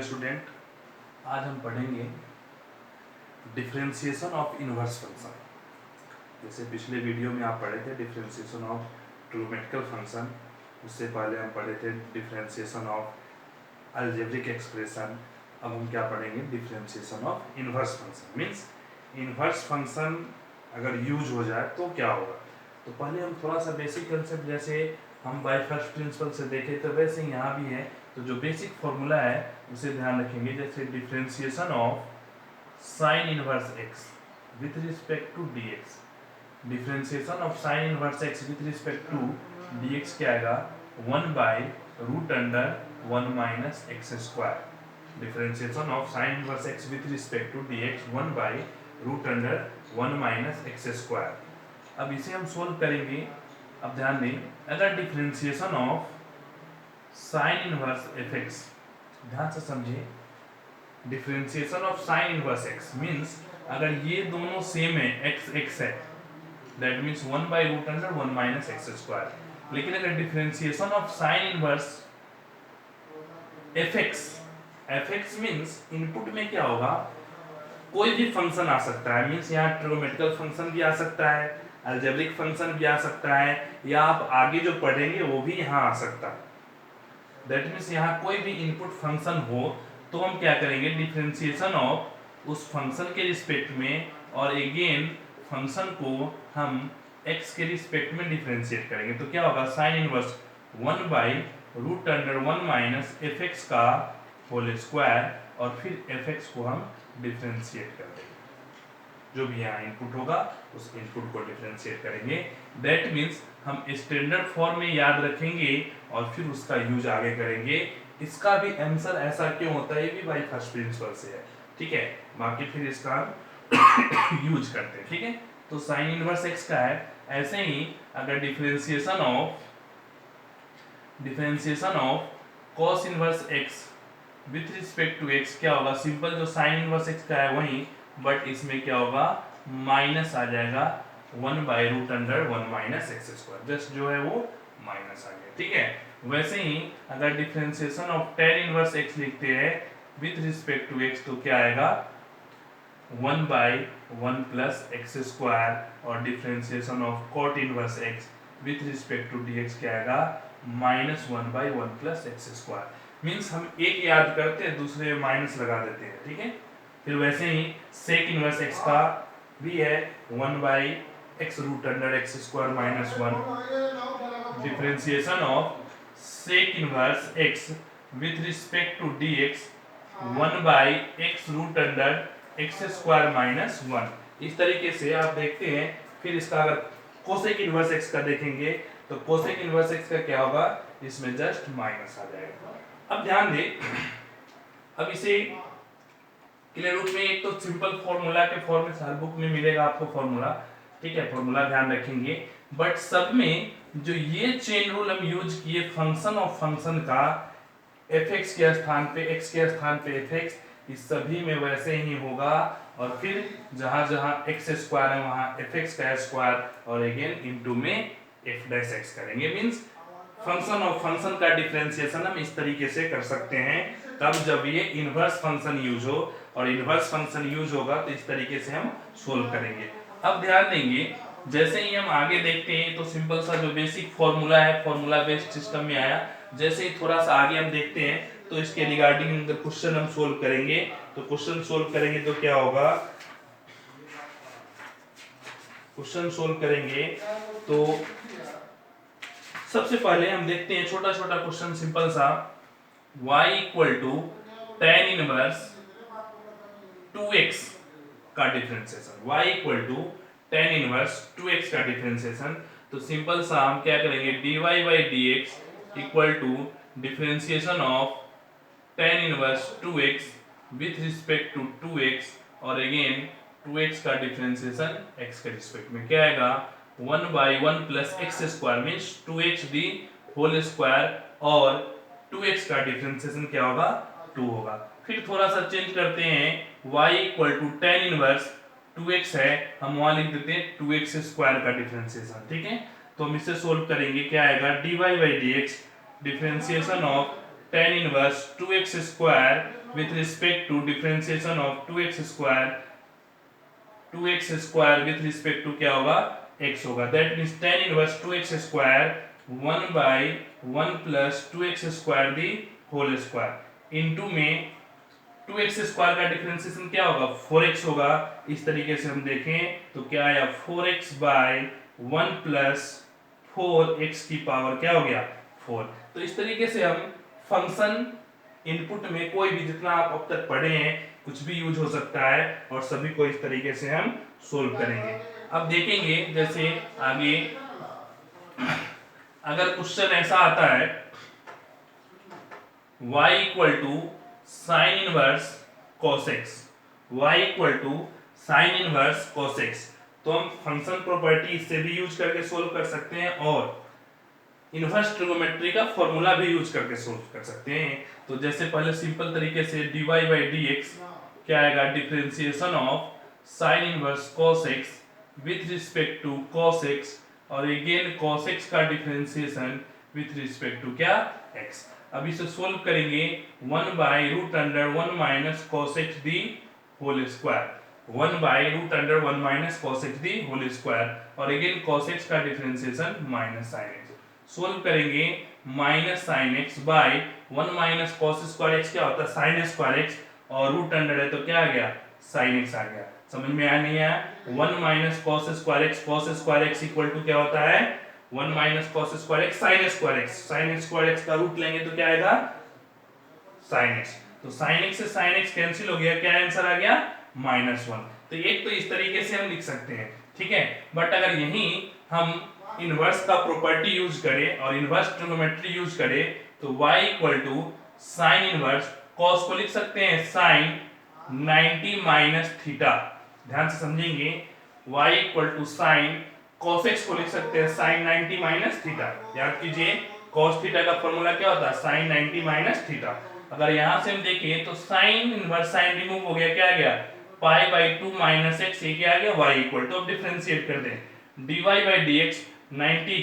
Student, आज हम पढ़ेंगे डिफरेंशिएशन ऑफ इनवर्स फंक्शन। जैसे पिछले वीडियो में आप पढ़े थे डिफरेंशिएशन ऑफ ट्रिग्नोमेट्रिकल फंक्शन, उससे पहले हम पढ़े थे डिफरेंशिएशन ऑफ अलजेब्रिक एक्सप्रेशन। अब हम क्या पढ़ेंगे? Differentiation of inverse function. Means inverse function अगर यूज हो जाए तो क्या होगा। तो पहले हम थोड़ा सा बेसिक कंसेप्ट, जैसे हम बाय फर्स्ट प्रिंसिपल से देखे तो वैसे यहाँ भी है, तो जो बेसिक फॉर्मूला है उसे ध्यान रखेंगे। जैसे differentiation of sine inverse X with respect to D X, differentiation of sine inverse X with respect to D X क्या आएगा? 1/√1 minus X square. Differentiation of sine inverse X with respect to D X 1/√1 minus X square. अब इसे हम solve करेंगे। अब ध्यान दें, अगर differentiation of sine inverse F X, ध्यान से समझिए, differentiation of sine inverse X means अगर ये दोनों सेम है, एक्स एक्स है, that means 1/√1 minus X square. लेकिन अगर differentiation of sine inverse F x means input में क्या होगा? कोई भी फंक्शन आ सकता है। मींस यहाँ ट्रिग्नोमेट्रिकल फंक्शन भी आ सकता है, अलजेब्रिक फंक्शन भी आ सकता है, या आप आगे जो पढ़ेंगे वो भी यहाँ आ सकता है। दैट मीन्स यहाँ कोई भी इनपुट फंक्शन हो तो हम क्या करेंगे? डिफरेंशिएशन ऑफ उस फंक्शन के रिस्पेक्ट में, और अगेन फंक्शन को हम x के रिस्पेक्ट में डिफरेंशिएट करेंगे। तो क्या होगा? Sine inverse 1/√1 minus F x का होल स्क्वायर, और फिर एफ एक्स को हम डिफरेंशिएट कर देंगे। जो भी यहाँ इनपुट होगा उस इनपुट को डिफरेंशिएट करेंगे। दैट मीन्स हम स्टैंडर्ड फॉर्म में याद रखेंगे और फिर उसका यूज आगे करेंगे। इसका भी आंसर ऐसा क्यों होता है, ये भी बाय फर्स्ट प्रिंसिपल से है, ठीक है। बाकी फिर इसका यूज करते हैं, ठीक है। तो साइन इनवर्स एक्स का है। ऐसे ही अगर differentiation of cos inverse X with respect to X क्या होगा? सिंपल जो साइन इनवर्स एक्स का है वही, बट इसमें क्या होगा? माइनस आ जाएगा 1/√1 माइनस एक्स स्क्वायर। जस्ट जो है वो माइनस आ गया, ठीक है। वैसे ही अगर differentiation of tan inverse x लिखते हैं विथ रिस्पेक्ट टू x तो क्या आएगा? 1/1 प्लस एक्स स्क्वायर, और differentiation of cot inverse x with respect to dx क्या आएगा? -1/1 प्लस एक्स स्क्वायर। मीन्स हम एक याद करते हैं, दूसरे में माइनस लगा देते हैं, ठीक है। फिर वैसे ही सेक इनवर्स x का भी है 1/(x√x² - 1), differentiation of sec inverse x with respect to dx 1/(x√x² - 1). इस तरीके से आप देखते हैं। फिर इसका अगर कोसेक इनवर्स x का देखेंगे तो कोसेक इनवर्स x का क्या होगा? इसमें जस्ट माइनस आ जाएगा। अब ध्यान दें, अब इसे क्लियर रूप में, एक तो सिंपल फॉर्मूला के फॉर्म में हर बुक में मिलेगा आपको फॉर्मूला, ठीक है। फॉर्मूला ध्यान रखेंगे, बट सब में जो ये चेन रूल हम यूज किए फंक्शन ऑफ फंक्शन का, fx के स्थान पे x के स्थान पे fx, इस सभी में वैसे ही होगा। और फिर जहां जहां x स्क्वायर है वहां fx का स्क्वायर, और अगेन इनटू में f' करेंगे। मींस फंक्शन ऑफ फंक्शन का डिफरेंशिएशन हम इस तरीके से कर सकते हैं, तब जब ये इनवर्स फंक्शन यूज हो, और इनवर्स फंक्शन यूज होगा तो इस तरीके से हम सोल्व करेंगे। अब ध्यान देंगे, जैसे ही हम आगे देखते हैं तो सिंपल सा जो बेसिक फॉर्मूला है, फॉर्मूला बेस्ड सिस्टम में आया। जैसे ही थोड़ा सा आगे हम देखते हैं तो इसके रिगार्डिंग क्वेश्चन हम सोल्व करेंगे। तो क्वेश्चन सोल्व करेंगे तो क्या होगा? क्वेश्चन सोल्व करेंगे तो सबसे पहले हम देखते हैं छोटा छोटा क्वेश्चन सिंपल सा। y = tan इनवर्स 2x का differentiation, y = tan inverse 2x का डिफरेंशिएशन। तो सिंपल सा हम क्या करेंगे? dy/dx = differentiation of tan inverse 2x with respect to 2x, और अगेन 2x का डिफरेंशिएशन x के रिस्पेक्ट में क्या आएगा? 1/1 plus X square means 2x the whole square, और 2x का डिफरेंशिएशन क्या होगा? 2 होगा। फिर थोड़ा सा चेंज करते हैं, y = tan इनवर्स 2x है, हम वहां लिख देते हैं 2x² का डिफरेंशिएशन, ठीक है। तो हम इसे सोल्व करेंगे, क्या आएगा? dy/dx differentiation of tan inverse 2x square with respect to differentiation of 2x square with respect to क्या होगा x होगा। That means tan inverse 2x square 1/1 plus 2x square the whole square into में 2x square का differentiation क्या होगा 4x होगा। इस तरीके से हम देखें तो क्या आया 4x बाय 1 प्लस 4x की पावर क्या हो गया 4। तो इस तरीके से हम फंक्शन इनपुट में कोई भी जितना आप अब तक पढ़े हैं कुछ भी यूज हो सकता है और सभी को इस तरीके से हम सोल्व करेंगे। अब देखेंगे जैसे आगे अगर क्वेश्चन ऐसा आता है y equal to sine inverse cos x, y equal to sine inverse cos x, तो हम फंक्शन प्रॉपर्टी इससे भी यूज करके सोल्व कर सकते हैं और इनवर्स ट्रिगोमेट्री का फॉर्मूला भी यूज करके सोल्व कर सकते हैं। तो जैसे पहले सिंपल तरीके से dy बाई dx क्या आएगा differentiation of sine inverse cos x with respect to cos x और अगेन cos x का डिफरेंशिएशन विथ रिस्पेक्ट टू क्या x। अब इसे सोल्व करेंगे 1 by root under 1 minus cos x the whole square, 1 by root under 1 minus cos x the whole square और again cos x का differentiation minus sin x। Solve करेंगे minus sin x by 1 minus cos square x क्या होता है sin square x और root under है तो क्या आ गया sin x आ गया। समझ में आया नहीं आया? 1 minus cos square x equal to क्या होता है 1 minus cos square x sin square x का रूट लेंगे तो क्या आएगा sin x। तो sin x से sin x कैंसिल हो गया, क्या आंसर आ गया -1। तो एक तो इस तरीके से हम लिख सकते हैं, ठीक है। बट अगर यही हम इनवर्स का प्रॉपर्टी यूज करें और इनवर्स ट्रिगोनोमेट्री यूज करें तो y equal to sine inverse cos को लिख सकते हैं sin 90 माइनस थीटा। ध्यान से समझेंगे y equal to sine cos x को लिख सकते हैं sin 90 माइनस थीटा। याद कीजिए cos थीटा का फॉर्मूला क्या होता है sin 90 माइनस थीटा। अगर यहां से हम देखें तो sin इनवर्स sin रिमूव हो गया, क्या आ गया पाई बाई 2 माइनस x, ये क्या आ गया y इक्वल टू। अब डिफरेंशिएट कर दें dy by dx 90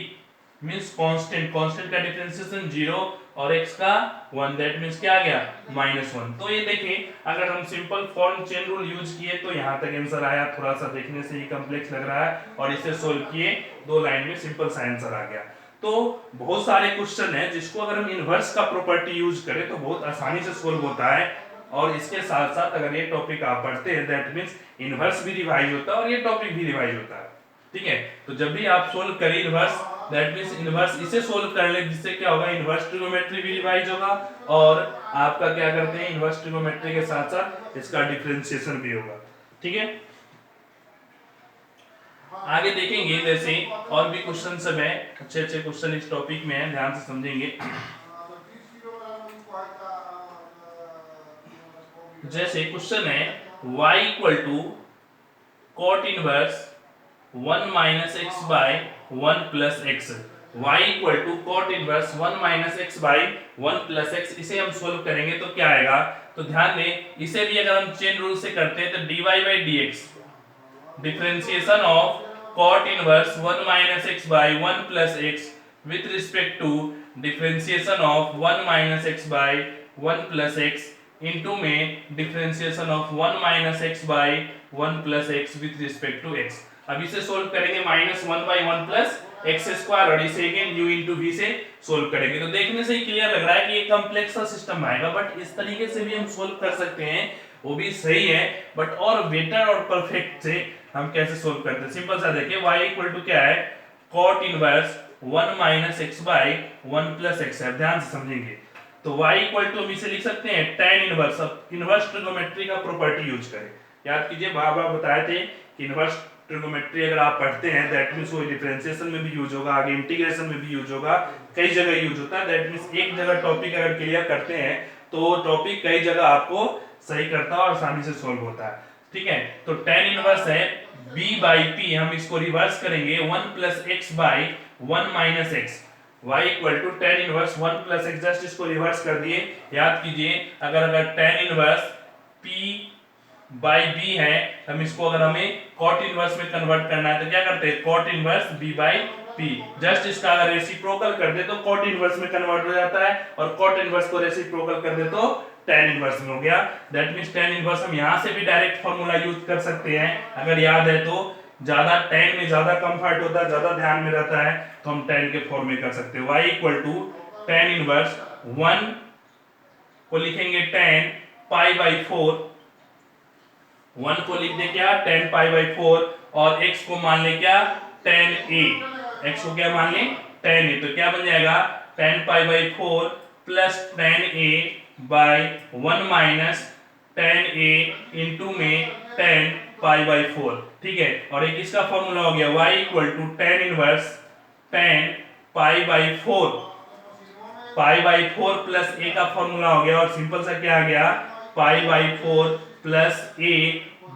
means constant, constant का डिफरेंशिएशन 0 और x का 1, दैट मींस क्या आ गया -1। तो ये देखिए अगर हम simple form chain rule use किए तो यहां तक आंसर आया। थोड़ा सा देखने से ही कॉम्प्लेक्स लग रहा है और इसे सोल्व किए 2 लाइन में सिंपल सा आंसर आ गया। तो बहुत सारे क्वेश्चन है जिसको अगर हम इनवर्स का प्रॉपर्टी यूज करें तो बहुत आसानी से सोल्व होता है और इसके साथ साथ अगर ये टॉपिक आप पढ़ते हैं दैट मींस इनवर्स भी रिवाइज होता है और ये टॉपिक भी रिवाइज होता है, ठीक है। तो जब भी आप सोल्व करें इनवर्स दैट मींस इनवर्स इसे सोल्व कर ले जिससे क्या होगा इनवर्स ट्रिगोनोमेट्री भी रिवाइज होगा और आपका क्या करते हैं इनवर्स ट्रिगोनोमेट्री के साथ साथ इसका डिफरेंशिएशन भी होगा, ठीक है। आगे देखेंगे जैसे और भी क्वेश्चन सब है, अच्छे अच्छे क्वेश्चन इस टॉपिक में है, ध्यान से समझेंगे। जैसे क्वेश्चन है y equal to cot inverse 1 minus X by 1 plus X, y equal to cot inverse 1 minus X by 1 plus X. इसे हम सोल्व करेंगे तो क्या आएगा, तो ध्यान दें इसे भी अगर हम चेन रूल से करते हैं तो dy by dx differentiation of cot inverse 1 minus x by 1 plus x with respect to differentiation of 1 minus x by 1 plus x into में differentiation of 1 minus x by 1 plus x with respect to x। अब इसे solve करेंगे -1 bye 1 plus x square और इसे again u into v से solve करेंगे। तो देखने से ही क्लियर लग रहा है कि ये कॉम्प्लेक्स सा सिस्टम आएगा, बट इस तरीके से भी हम सोल्व कर सकते हैं, वो भी सही है। बट और बेटर और परफेक्ट से हम कैसे सोल्व करते हैं, सिंपल सा देखिए y इक्वल टू क्या है cot inverse 1 minus x by 1 plus x है। ध्यान से समझेंगे तो y इक्वल टू हम इसे लिख सकते हैं tan इनवर्स। अब इनवर्स ट्रिगोनोमेट्री का प्रॉपर्टी यूज करें, याद कीजिए बार बार बताए थे कि इनवर्स ट्रिगोनोमेट्री अगर आप पढ़ते हैं दैट मींस वो डिफरेंशिएशन में भी यूज होगा, आगे इंटीग्रेशन में भी यूज होगा, कई जगह यूज होता है। दैट मींस एक जगह टॉपिक अगर क्लियर करते हैं तो टॉपिक कई जगह आपको सही करता है और आसानी से सोल्व होता है, ठीक है। तो tan इनवर्स है b बाई p, हम इसको रिवर्स करेंगे 1 plus x by 1 minus x, y equal to tan inverse 1 plus x, just इसको रिवर्स कर दिए। याद कीजिए अगर tan inverse p by b है हम इसको अगर हमें cot इनवर्स में कन्वर्ट करना है तो क्या करते हैं cot inverse b by p। Just इसका अगर रेसिप्रोकल कर दे तो कॉट इनवर्स में कन्वर्ट हो जाता है, और कॉट इनवर्स को रेसिप्रोकल कर दे तो tan इनवर्स में हो गया। दैट मींस tan इनवर्स हम यहां से भी डायरेक्ट फार्मूला यूज कर सकते हैं, अगर याद है तो। ज्यादा tan में ज्यादा कंफर्ट होता है, ज्यादा ध्यान में रहता है, तो हम tan के फॉर्म में कर सकते हैं। y equal to tan inverse 1 को लिखेंगे tan पाई बाई 4, 1 को लिख दे क्या tan पाई बाई 4, और x को मान ले क्या tan a, x को क्या मान ले tan a, तो क्या बन जाएगा tan pi by 4 plus tan a by 1 minus tan a into में tan पाई बाई 4, ठीक है। और एक इसका फॉर्मूला हो गया y equal to tan inverse tan pi by 4, pi by 4 plus a का फॉर्मूला हो गया, और सिंपल सा क्या आ गया pi by 4 plus a।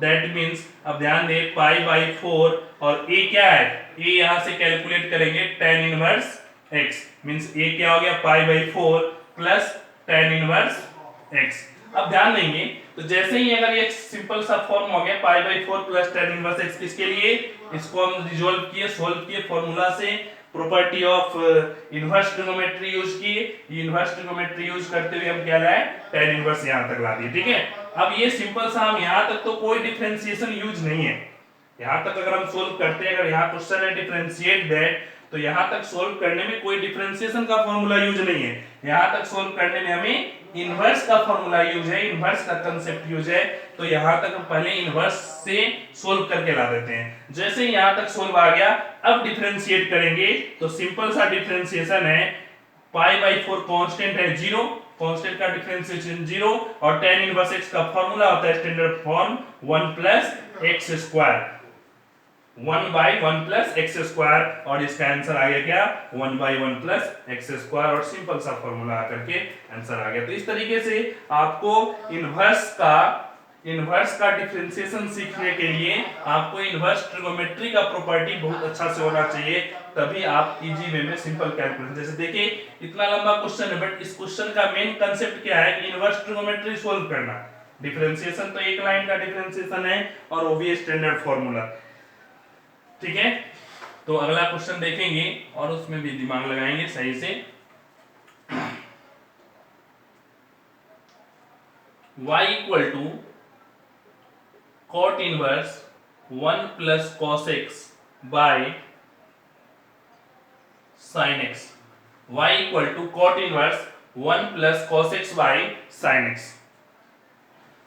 That means अब ध्यान दे पाई बाई 4 और a क्या है, a यहां से कैलकुलेट करेंगे tan inverse x, means a क्या हो गया pi by 4 plus tan inverse x। अब ध्यान देंगे तो जैसे ही अगर ये सिंपल सा फॉर्म हो गया pi by 4 plus tan inverse x, किसके लिए, इसको हम रिजॉल्व किए, सोल्व किए फॉर्मूला से, property of inverse trigonometry use किए, इनवर्स ट्रिग्नोमेट्री यूज करते हुए हम क्या लाए tan इनवर्स यहां तक ला दिए, ठीक है। अब ये सिंपल सा हम यहां तक तो कोई डिफरेंशिएशन यूज नहीं है, यहां तक अगर हम सोल्व करते हैं, अगर यहां क्वेश्चन है डिफरेंशिएट दैट, तो यहां तक सोल्व करने में कोई डिफरेंशिएशन का फॉर्मूला यूज नहीं है, यहां तक सोल्व करने में हमें इनवर्स का फॉर्मूला यूज है, इनवर्स का कांसेप्ट यूज है। तो यहां तक हम पहले इनवर्स से सोल्व करके ला देते हैं। जैसे ही यहां तक सोल्व आ गया, अब डिफरेंशिएट करेंगे तो सिंपल सा डिफरेंशिएशन है, पाई बाई 4 कांस्टेंट है 0, कांस्टेंट का डिफरेंशिएशन 0, और tan इनवर्स x का फॉर्मूला होता है standard form 1 plus x square, 1 by 1 plus X square, और इसका आंसर आ गया क्या 1 बाई 1 प्लस एक्स स्क्वायर, और सिंपल सा फॉर्मूला आकर के आंसर आ गया। तो इस तरीके से आपको इनवर्स का डिफरेंशिएशन सीखने के लिए आपको इनवर्स ट्रिग्नोमेट्री का प्रॉपर्टी बहुत अच्छा से होना चाहिए, तभी आप इजी वे में सिंपल कैलकुलेशन, जैसे देखिए इतना लंबा क्वेश्चन है, बट इस क्वेश्चन का मेन कांसेप्ट क्या है कि इनवर्स ट्रिग्नोमेट्री सोल्व करना। डिफरेंशिएशन तो एक लाइन का डिफरेंशिएशन है, और वो भी स्टैंडर्ड फॉर्मूला, ठीक है। तो अगला क्वेश्चन देखेंगे और उसमें भी दिमाग लगाएंगे सही से। y equal to cot inverse 1 plus cos X by sine X, y equal to cot inverse 1 plus cos X by sine X,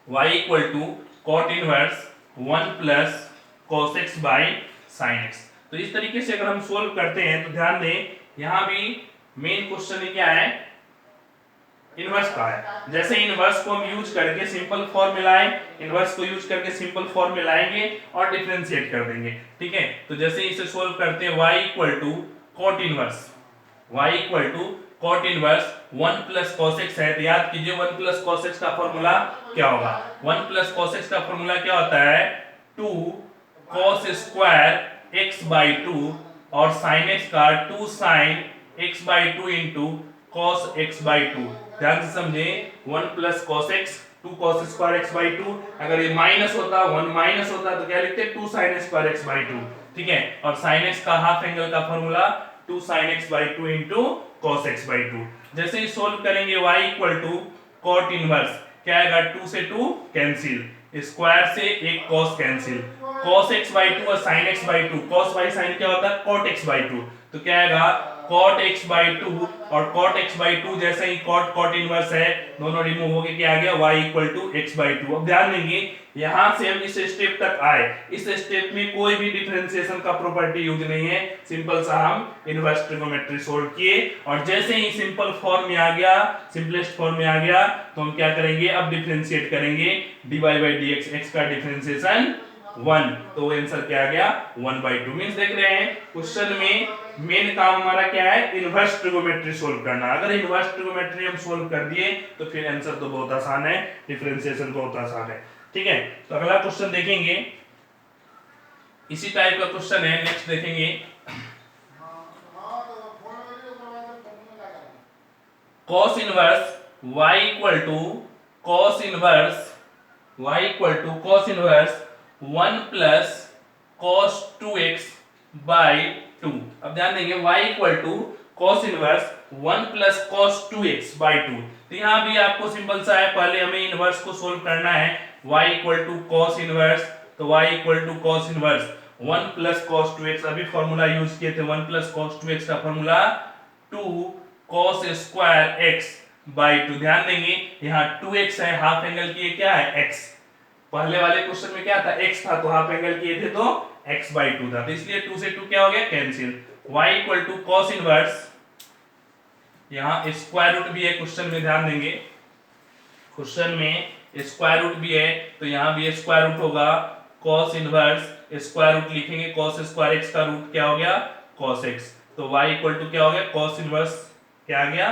y equal to cot inverse 1 plus cos X by sine X. तो इस तरीके से अगर हम solve करते हैं तो ध्यान दें, यहां भी मेन क्वेश्चन क्या है, इनवर्स का है। जैसे इनवर्स को हम यूज करके सिंपल फॉर्म में लाएं, इनवर्स को यूज करके सिंपल फॉर्म में लाएंगे और डिफरेंशिएट कर देंगे, ठीक है। तो जैसे इसे सोल्व करते हैं, y equal to cot inverse, y equal to cot inverse 1 plus cos x है, तो याद कीजिए 1 प्लस cos x का फॉर्मूला क्या होगा, 1 प्लस cos x का फॉर्मूला क्या होता है 2 cos स्क्वायर x बाई 2, और sin x का 2 sin x by 2 into cos x by 2। ध्यान से समझे, 1 plus cos x 2 cos square x by 2, अगर ये माइनस होता 1 माइनस होता तो क्या लिखते 2 sin स्क्वायर x बाई 2, ठीक है। और sin x का हाफ एंगल का formula 2 sin x by 2 into cos x by 2। जैसे ही सोल्व करेंगे y equal to cot inverse क्या आएगा, 2 से 2 कैंसिल, स्क्वायर से एक cos cancel, cos x by 2 और sin x by 2, cos by sin क्या होता है cot x बाई 2, तो क्या आएगा cot x बाई 2, और cot x बाई 2 जैसे ही cot इनवर्स है दोनों रिमूव हो गए, क्या आ गया y equal to x by 2। अब ध्यान देंगे यहां से हम इस स्टेप तक आए, इस स्टेप में कोई भी डिफरेंशिएशन का प्रॉपर्टी यूज नहीं है, सिंपल सा हम इनवर्स ट्रिग्नोमेट्री सोल्व किए, और जैसे ही सिंपल फॉर्म में आ गया, सिंपलेस्ट फॉर्म में आ गया, तो हम क्या करेंगे अब डिफरेंशिएट करेंगे dy बाई dx, x का डिफरेंशिएशन 1, तो आंसर क्या आ गया 1 बाई 2। मींस देख रहे हैं क्वेश्चन में मेन काम हमारा क्या है, इनवर्स ट्रिग्नोमेट्री सोल्व करना। अगर इनवर्स ट्रिग्नोमेट्री हम सोल्व कर दिए तो फिर आंसर तो बहुत आसान है, डिफरेंशिएशन बहुत आसान है, ठीक है। तो अगला क्वेश्चन देखेंगे, इसी टाइप का क्वेश्चन है, नेक्स्ट देखेंगे cos inverse y equal to cos inverse y equal to cos inverse 1 plus cos 2x by 2। अब ध्यान देंगे y equal to cos inverse 1 plus cos 2x by 2। तो यहाँ भी आपको सिंपल सा है, पहले हमें इनवर्स को सोल्व करना है। y equal to cos inverse, तो y equal to cos inverse 1 plus cos 2x, अभी फॉर्मूला यूज किए थे 1 प्लस cos 2x का formula 2 cos square x by 2। ध्यान देंगे यहाँ 2x है, हाफ एंगल किए क्या है x, पहले वाले क्वेश्चन में क्या था x था, तो हाफ एंगल किए थे तो x बाई 2 था, तो इसलिए 2 से 2 क्या हो गया cancel. y equal to cos inverse, यहाँ स्क्वायर रूट भी है क्वेश्चन में, ध्यान देंगे क्वेश्चन में स्क्वायर रूट भी है, तो यहाँ भी स्क्वायर रूट होगा cos इनवर्स, स्क्वायर रूट लिखेंगे cos स्क्वायर x का रूट क्या हो गया cos x, तो y इक्वल टू क्या हो गया cos इनवर्स क्या आ गया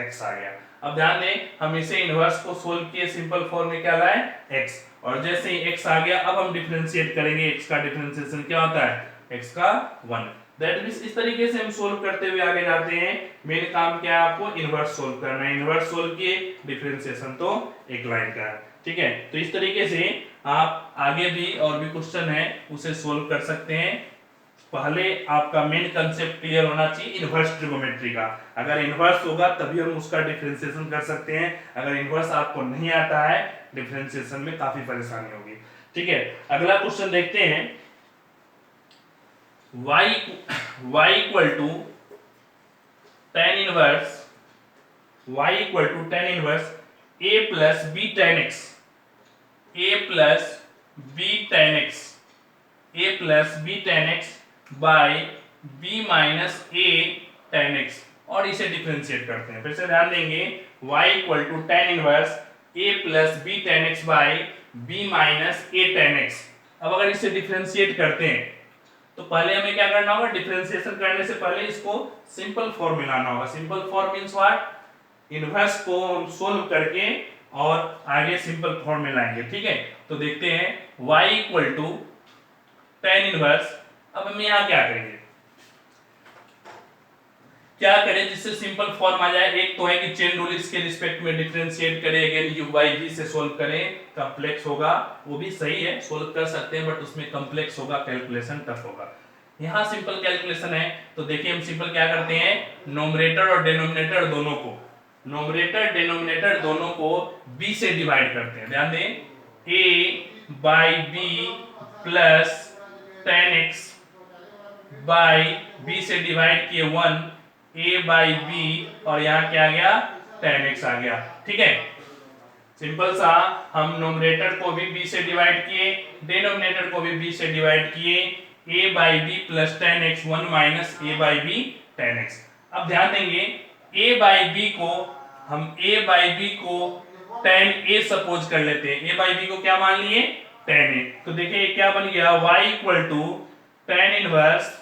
x आ गया। अब ध्यान दें हम इसे इनवर्स को सोल्व किए, सिंपल फॉर्म में क्या लाए x, और जैसे ही x आ गया अब हम डिफरेंशिएट करेंगे, x का डिफरेंशिएशन क्या होता है x का 1। दैट मींस इस तरीके से हम सोल्व करते हुए आगे जाते हैं। मेन काम क्या है आपको इनवर्स सोल्व करना है, इनवर्स सोल्व किए डिफरेंशिएशन तो एक लाइन का है, ठीक है। तो इस तरीके से आप आगे भी और भी क्वेश्चन है उसे सोल्व कर सकते हैं। पहले आपका मेन कंसेप्ट क्लियर होना चाहिए इनवर्स ट्रिगोमेट्री का, अगर इनवर्स होगा तभी हम उसका डिफरेंशिएशन कर सकते हैं, अगर इनवर्स आपको नहीं आता है डिफरेंशिएशन में काफी परेशानी होगी, ठीक है। अगला क्वेश्चन देखते हैं, y equal to tan inverse a plus b tan x, a plus b tan x by b minus a tan x, और इसे डिफरेंशिएट करते हैं। फिर से ध्यान देंगे y equal to tan inverse a plus b tan x by b minus a tan x। अब अगर इसे डिफरेंशिएट करते हैं तो पहले हमें क्या करना होगा, डिफरेंशिएशन करने से पहले इसको सिंपल फॉर्म में लाना होगा। Simple form means what, inverse को हम सोल्व करके और आगे सिंपल फॉर्म में लाएंगे, ठीक है। तो देखते हैं y equal to tan inverse, अब हम यहाँ क्या करेंगे, क्या करें जिससे सिंपल फॉर्म आ जाए। एक तो है कि चेन रूल इसके रिस्पेक्ट में डिफरेंशिएट करें, अगेन u by v से सोल्व करें, कॉम्प्लेक्स होगा वो भी सही है, सोल्व कर सकते हैं बट उसमें कॉम्प्लेक्स होगा, कैलकुलेशन टफ होगा। यहाँ सिंपल कैलकुलेशन है, तो देखिए हम सिंपल क्या करते हैं, नोमरेटर और डिनोमिनेटर दोनों को, नोमरेटर डिनोमिनेटर दोनों को b से डिवाइड करते हैं। ध्यान दें a by b plus tan x by b से डिवाइड किए 1 a बाई b, और यहाँ क्या आ गया tan x आ गया, ठीक है। सिंपल सा, हम नोमरेटर को भी b से डिवाइड किए, डिनोमिनेटर को भी b से डिवाइड किए, a by b plus tan x 1 minus a by b tan x। अब ध्यान देंगे a बाई b को हम a बाई b को tan a सपोज कर लेते हैं, a बाई b को क्या मान लिए tan a, तो देखिए क्या बन गया y equal to tan inverse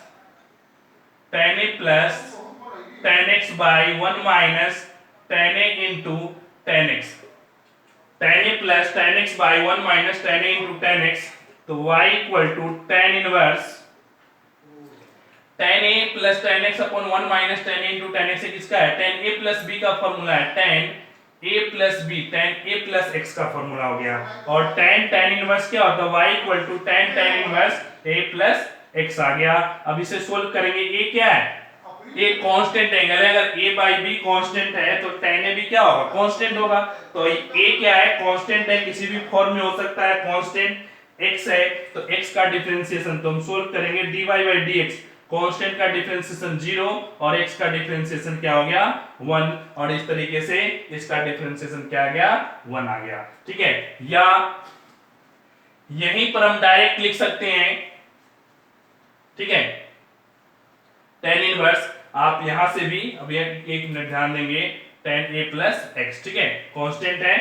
tan a plus tan x by 1 minus tan a into tan x, tan a plus tan x by 1 minus tan a into tan x, तो y equal to tan inverse tan a plus tan x upon 1 minus tan a into tan x किसका है, tan a plus b का formula है, tan a plus b, tan a plus x का formula हो गया, और tan inverse क्या होता है, y equal to tan inverse a plus x आ गया। अब इसे सोल्व करेंगे, a क्या है, a कांस्टेंट एंगल है, अगर a बाई b कांस्टेंट है तो tan a भी क्या होगा कांस्टेंट होगा, तो a क्या है कांस्टेंट है, किसी भी फॉर्म में हो सकता है, कांस्टेंट x है, तो x का डिफरेंशिएशन तो हम सोल्व करेंगे dy बाई dx, कांस्टेंट का डिफरेंशिएशन 0 और x का डिफरेंशिएशन क्या हो गया 1, और इस तरीके से इसका डिफरेंशिएशन क्या आ गया 1 आ गया, ठीक है। या यहीं पर हम डायरेक्ट लिख सकते हैं, ठीक है, tan इनवर्स आप यहां से भी, अब एक मिनट ध्यान देंगे, tan a प्लस x, ठीक है, कांस्टेंट है,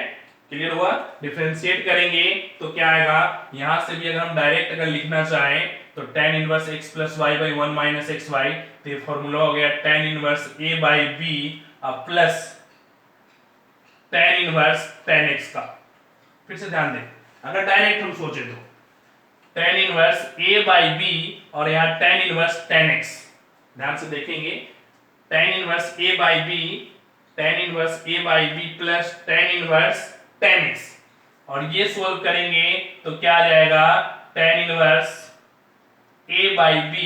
क्लियर हुआ। डिफरेंशिएट करेंगे तो क्या आएगा, यहां से भी अगर हम डायरेक्ट अगर लिखना चाहें तो tan inverse x plus y by 1 minus X Y, तो ये फॉर्मूला हो गया tan inverse a by b plus tan inverse tan x का। फिर से ध्यान दें, अगर डायरेक्ट हम सोचे तो tan inverse a by b और यहाँ tan इनवर्स tan x, ध्यान से देखेंगे tan inverse a by b, tan inverse a by b plus tan inverse tan x, और ये सोल्व करेंगे तो क्या आ जाएगा tan inverse a by b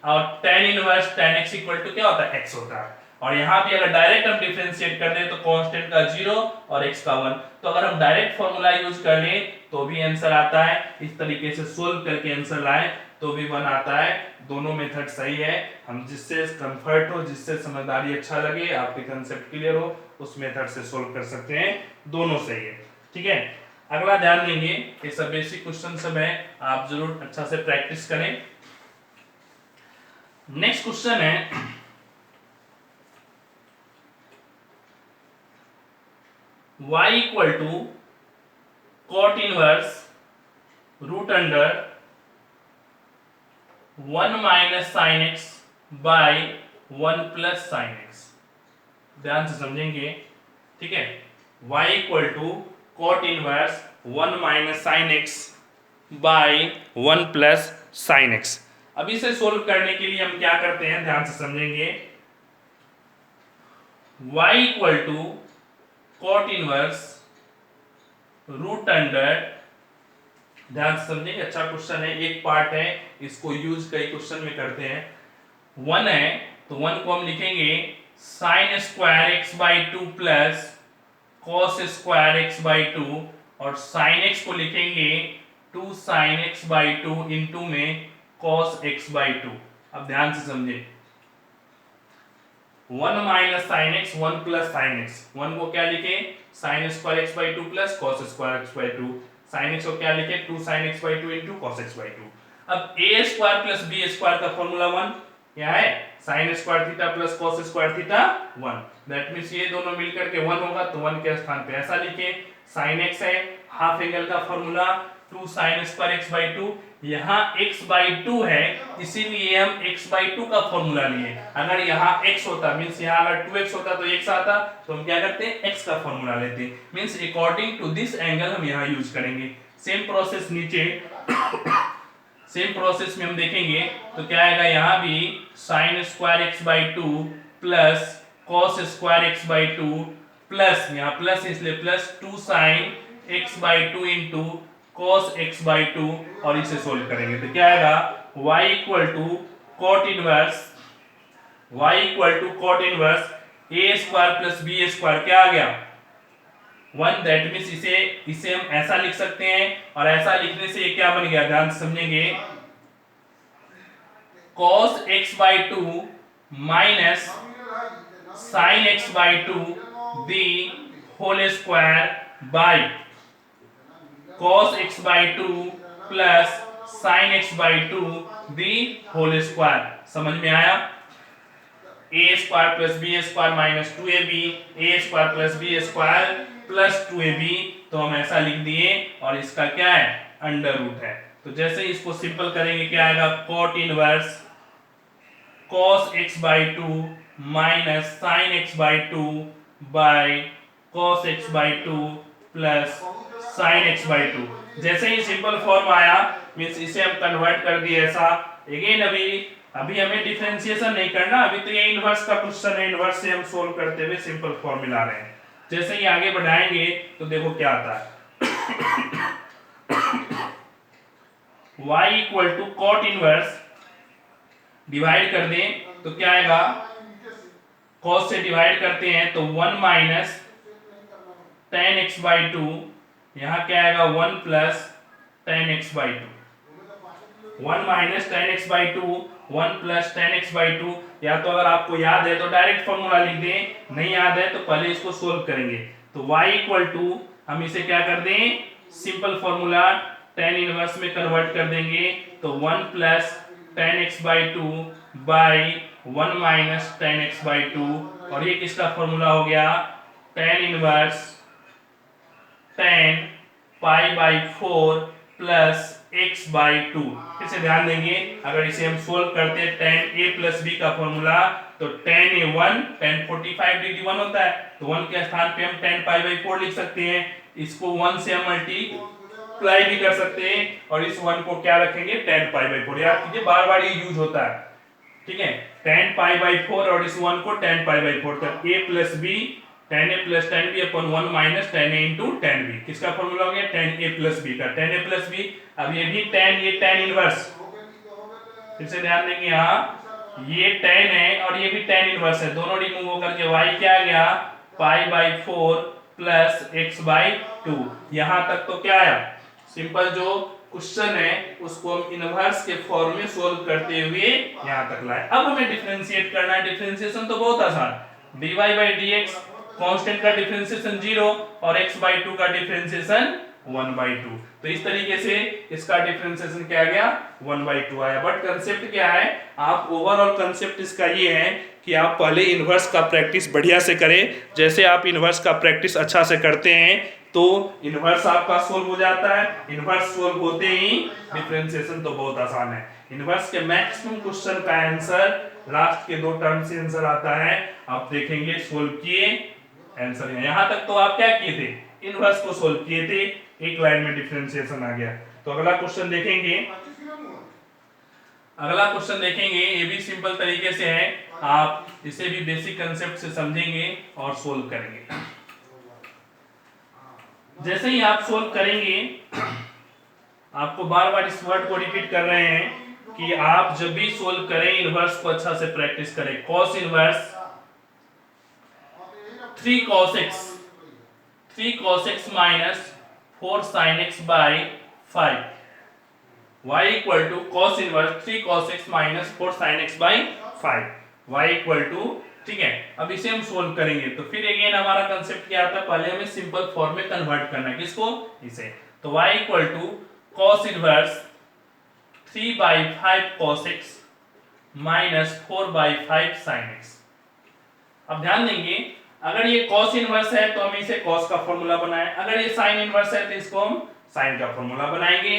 और tan inverse tan x equal to क्या होता है x होता है। और यहाँ भी अगर डायरेक्ट हम डिफरेंशिएट कर दें तो कांस्टेंट का 0 और x का 1, तो अगर हम डायरेक्ट फॉर्मूला यूज कर लें तो भी आंसर आता है। इस तरीके से सोल्व करके आंसर लाएं तो भी 1 आता है। दोनों मेथड सही है, हम जिससे कंफर्ट हो, जिससे समझदारी अच्छा लगे, आपके कंसेप्ट क्लियर हो, उस मेथड से सोल्व कर सकते हैं, दोनों सही है। ठीक है, अगला ध्यान देंगे, ये सब बेसिक क्वेश्चन सब है, आप जरूर अच्छा से प्रैक्टिस करें। नेक्स्ट क्वेश्चन है y equal to cot inverse root under 1 minus sine X by 1 plus sine X. ध्यान से समझेंगे, ठीक है। y equal to cot inverse 1 minus sine X by 1 plus sine X. अब इसे सोल्व करने के लिए हम क्या करते हैं, ध्यान से समझेंगे। y equal to cot inverse root under, ध्यान से समझेंगे, अच्छा क्वेश्चन है, एक पार्ट है, इसको यूज कई क्वेश्चन में करते हैं। 1 है तो 1 को हम लिखेंगे sign square X by 2 plus cos square X by 2, और साइन एक्स को लिखेंगे 2 साइन एक्स बाई 2 इंटू में कॉस एक्स बाई 2। अब ध्यान से समझे, 1 minus sine x 1 plus sine x, 1 को क्या लिखे sign square X by 2 plus cos square X by 2, sine x को क्या लिखे 2 sine X by 2 into cos x by 2। अब ए स्क्वायर प्लस बी स्क्वायर का फॉर्मूला 1 क्या है, sine square theta plus cos square theta 1, that means ये दोनों मिलकर के 1 होगा, तो 1 के स्थान पे ऐसा लिखे। साइन एक्स है, हाफ एंगल का formula 2 sign square X by 2, यहाँ x बाई 2 है इसीलिए हम x बाई 2 का फॉर्मूला लिए। अगर यहाँ x होता मींस यहाँ अगर 2x होता तो x आता, तो हम क्या करते हैं x का फॉर्मूला लेते हैं, means according to this angle हम यहाँ यूज करेंगे। सेम प्रोसेस नीचे सेम प्रोसेस में हम देखेंगे तो क्या आएगा, यहाँ भी sine square X by 2 plus cos square X by 2 plus, यहाँ प्लस इसलिए plus 2 sine X by 2 into cos x by 2, और इसे सोल्व करेंगे तो क्या आएगा y equal to cot inverse a square plus b square, क्या आ गया 1, दैट मींस इसे हम ऐसा लिख सकते हैं, और ऐसा लिखने से ये क्या बन गया, ध्यान से समझेंगे, cos x by 2 minus sine x by 2 the whole square by cos x by 2 plus sin x by 2 the whole square. समझ में आया, a square plus b square minus 2ab, a square plus b square plus 2ab, तो हम ऐसा लिख दिए, और इसका क्या है अंडर रूट है। तो जैसे इसको सिंपल करेंगे क्या आएगा, cot inverse cos x by 2 minus sin x by 2 by cos x by 2 plus sin x by 2। जैसे ही सिंपल फॉर्म आया मींस इसे हम कन्वर्ट कर दिए ऐसा। अगेन अभी हमें डिफरेंशिएशन नहीं करना, अभी तो ये इनवर्स का क्वेश्चन है, इनवर्स से हम सोल्व करते हुए सिंपल फॉर्म मिला रहे हैं। जैसे ही आगे बढ़ाएंगे तो देखो क्या आता है, y equal to cot inverse, divide कर दें तो क्या आएगा, cos से डिवाइड करते हैं तो 1 माइनस tan x बाई 2, यहाँ क्या आएगा 1 plus tan x by 2, 1 minus tan x by 2 1 plus tan x by 2। या तो अगर आपको याद है तो डायरेक्ट फॉर्मूला लिख दें, नहीं याद है तो पहले इसको सोल्व करेंगे। तो y इक्वल टू हम इसे क्या कर दें, सिंपल फॉर्मूला tan इनवर्स में कन्वर्ट कर देंगे, तो 1 plus tan x by 2 by 1 minus tan x by 2, और ये किसका फॉर्मूला हो गया, tan inverse tan pi by 4 plus x by 2। इसे ध्यान देंगे, अगर इसे हम सोल्व करते हैं tan a प्लस b का फॉर्मूला, तो tan a 1 tan 45 डिग्री 1 होता है, तो 1 के स्थान पे हम tan पाई बाई 4 लिख सकते हैं, इसको 1 से हम मल्टीप्लाई भी कर सकते हैं, और इस 1 को क्या रखेंगे tan पाई बाई 4। याद कीजिए बार बार ये यूज होता है, ठीक है, tan पाई बाई 4 और इस 1 को tan पाई बाई 4 तक, a plus b tan a plus tan b upon 1 minus tan a into tan b, किसका फॉर्मूला हो गया tan a प्लस b का, tan a प्लस b। अब ये भी tan, ये tan इनवर्स फिर से ध्यान देंगे यहाँ ये tan है और ये भी tan इनवर्स है, दोनों रिमूव होकर के y क्या आ गया π/4 प्लस x/2। यहाँ तक तो क्या आया, सिंपल जो क्वेश्चन है उसको हम इनवर्स के फॉर्म में सोल्व करते हुए यहाँ तक लाए। अब हमें डिफरेंशिएट करना है, डिफरेंशिएशन तो बहुत आसान, dy/dx कांस्टेंट का डिफरेंशिएशन 0 और x/2 का डिफरेंशिएशन 1/2। तो इस तरीके से इसका डिफरेंशिएशन क्या आ गया 1/2 आया। बट कंसेप्ट क्या है, आप ओवरऑल कंसेप्ट इसका ये है कि आप पहले इनवर्स का प्रैक्टिस बढ़िया से करें। जैसे आप इनवर्स का प्रैक्टिस अच्छा से करते हैं तो इनवर्स आपका सोल्व हो जाता है, इनवर्स सोल्व होते ही डिफरेंशिएशन तो बहुत आसान है। इनवर्स के मैक्सिमम क्वेश्चन का आंसर लास्ट के 2 टर्म से आंसर आता है, आप देखेंगे सोल्व किए आंसर है। यहां तक तो आप क्या किए थे, इनवर्स को सोल्व किए थे, एक लाइन में डिफरेंशिएशन आ गया। तो अगला क्वेश्चन देखेंगे, अगला क्वेश्चन देखेंगे, ये भी सिंपल तरीके से है, आप इसे भी बेसिक कंसेप्ट से समझेंगे और सोल्व करेंगे। जैसे ही आप सोल्व करेंगे, आपको बार बार इस वर्ड को रिपीट कर रहे हैं कि आप जब भी सोल्व करें इनवर्स को अच्छा से प्रैक्टिस करें। cos inverse 3 cos x minus 4 sin x by 5 y equal to cos inverse 3 cos x minus 4 sin x by 5 y equal to, ठीक है। अब इसे हम सोल्व करेंगे तो फिर अगेन हमारा कंसेप्ट क्या आता है, पहले हमें सिंपल फॉर्म में कन्वर्ट करना है, किसको, इसे। तो y equal to cos inverse 3/5 cos x minus 4/5 sin x। अब ध्यान देंगे, अगर ये cos इनवर्स है तो हम इसे cos का फॉर्मूला बनाएं, अगर ये sin इनवर्स है तो इसको हम sin का फॉर्मूला बनाएंगे।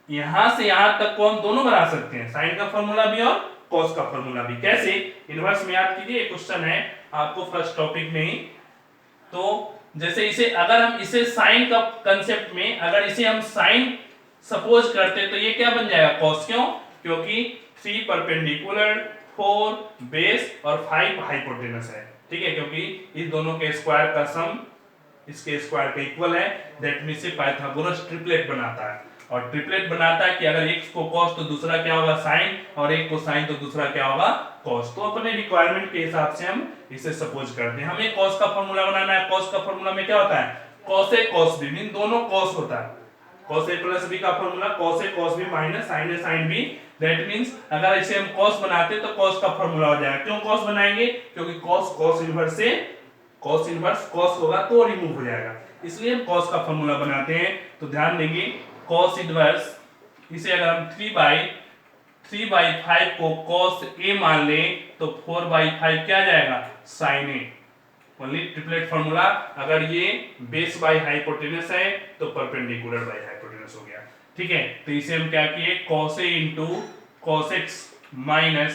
यहां से यहां तक को हम दोनों बना सकते हैं, sin का फॉर्मूला भी और cos का फॉर्मूला भी। कैसे, इनवर्स में याद कीजिए, क्वेश्चन है आपको फर्स्ट टॉपिक में ही। तो जैसे इसे अगर हम इसे sin का कंसेप्ट में अगर इसे हम sin सपोज करते तो ये क्या बन जाएगा cos, क्यों, क्योंकि 3 परपेंडिकुलर 4 बेस और 5 हाइपोटेनस है, ठीक है, क्योंकि इस दोनों के स्क्वायर का सम इसके स्क्वायर के इक्वल है, दैट मींस से पाइथागोरस ट्रिपलेट बनाता है। और ट्रिपलेट बनाता है कि अगर एक को cos तो दूसरा क्या होगा sin, और एक को sin तो दूसरा क्या होगा cos। तो अपने रिक्वायरमेंट के हिसाब से हम इसे सपोज करते हैं। हमें cos का फॉर्मूला बनाना है, cos का फॉर्मूला में क्या होता है, cos a cos b, mean दोनों cos होता है, cos a प्लस b का formula cos a cos b minus sin a sin b। That means अगर इसे हम cos बनाते तो cos का फॉर्मूला हो जाएगा। क्यों cos बनाएंगे, क्योंकि cos इनवर्स से cos इनवर्स cos होगा तो रिमूव हो जाएगा, इसलिए हम cos का फॉर्मूला बनाते हैं। तो ध्यान देंगे cos इनवर्स, इसे अगर हम 3/5 को cos a मान लें तो 4/5 क्या आ जाएगा sin a। Only triplet formula, अगर ये बेस बाय हाइपोटेनस है तो परपेंडिकुलर बाय हाइपोटेनस हो गया, ठीक है। तो इसे हम क्या किए, cos a into cos x minus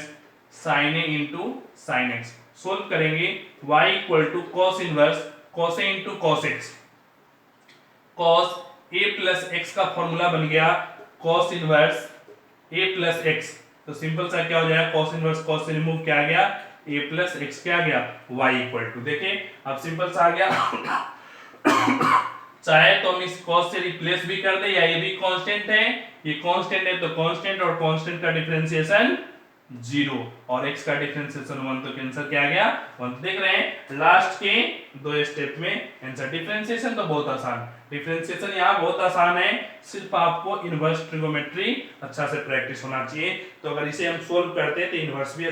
sin a into sin x। Solve करेंगे, y equal to cos inverse cos a into cos x, cos a plus x का फॉर्मूला बन गया cos inverse a plus x। तो simple सा क्या हो जाएगा, cos inverse cos से रिमूव क्या आ गया, a प्लस x क्या आ गया y इक्वल टू, देखिए अब सिंपल सा आ गया। चाहे तो हम इस cos से रिप्लेस भी कर दे, या ये भी कांस्टेंट है, ये कांस्टेंट है तो कांस्टेंट और कांस्टेंट का डिफरेंशिएशन 0 और x का डिफरेंशिएशन 1, तो आंसर क्या आ गया 1। देख रहे हैं लास्ट के 2 स्टेप में आंसर। डिफरेंशिएशन तो बहुत आसान, डिफरेंशिएशन यहाँ बहुत आसान है, सिर्फ आपको इनवर्स ट्रिगोमेट्री अच्छा से प्रैक्टिस होना चाहिए। तो अगर इसे हम सोल्व करते हैं तो इनवर्स भी